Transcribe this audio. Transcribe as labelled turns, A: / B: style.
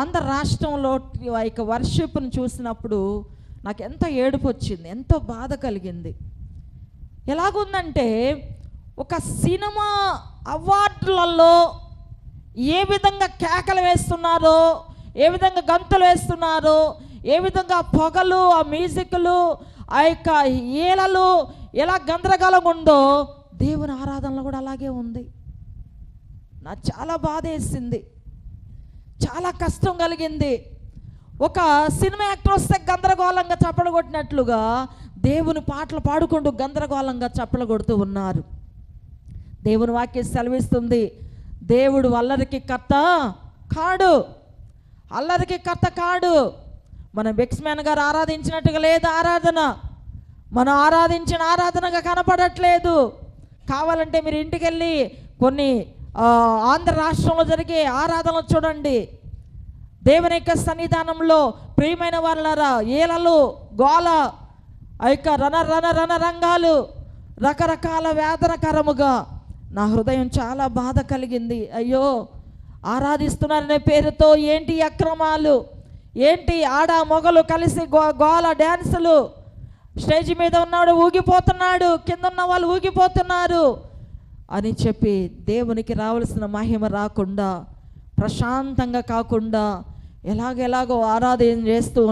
A: ఆంధ్ర రాష్ట్రంలో ఆ యొక్క వర్షిప్ను చూసినప్పుడు నాకు ఎంత ఏడుపు వచ్చింది, ఎంతో బాధ కలిగింది. ఎలాగుందంటే ఒక సినిమా అవార్డులలో ఏ విధంగా కేకలు వేస్తున్నారో, ఏ విధంగా గంతులు వేస్తున్నారో, ఏ విధంగా పొగలు, ఆ మ్యూజిక్లు, ఆ యొక్క ఈలలు ఎలా గందరగోళంగా ఉందో దేవుని ఆరాధనలో కూడా అలాగే ఉంది. నాకు చాలా బాధ వేసింది, చాలా కష్టం కలిగింది. ఒక సినిమా యాక్టర్ వస్తే గందరగోళంగా చప్పలు కొట్టినట్లుగా దేవుని పాటలు పాడుకుంటూ గందరగోళంగా చప్పలు కొడుతూ ఉన్నారు. దేవుని వాక్యం సెలవిస్తుంది, దేవుడు అల్లరికి కర్త కాడు, అల్లరికి కర్త కాడు. మన బెక్స్మ్యాన్ గారు ఆరాధించినట్టుగా లేదు ఆరాధన, మనం ఆరాధించిన ఆరాధనగా కనపడట్లేదు. కావాలంటే మీరు ఇంటికి వెళ్ళి కొన్ని ఆంధ్ర రాష్ట్రంలో జరిగే ఆరాధనలు చూడండి. దేవుని యొక్క సన్నిధానంలో ప్రియమైన వాళ్ళారా, ఏలలు, గోల, ఆ యొక్క రణరంగాలు, రకరకాల వేదనకరముగా నా హృదయం చాలా బాధ కలిగింది. అయ్యో, ఆరాధిస్తున్నారనే పేరుతో ఏంటి అక్రమాలు, ఏంటి ఆడ మొగలు కలిసి గోల డ్యాన్సులు. స్టేజ్ మీద ఉన్నాడు ఊగిపోతున్నాడు, కింద ఉన్న వాళ్ళు ఊగిపోతున్నారు అని చెప్పి దేవునికి రావాల్సిన మహిమ రాకుండా, ప్రశాంతంగా కాకుండా ఎలాగో ఆరాధన చేస్తూ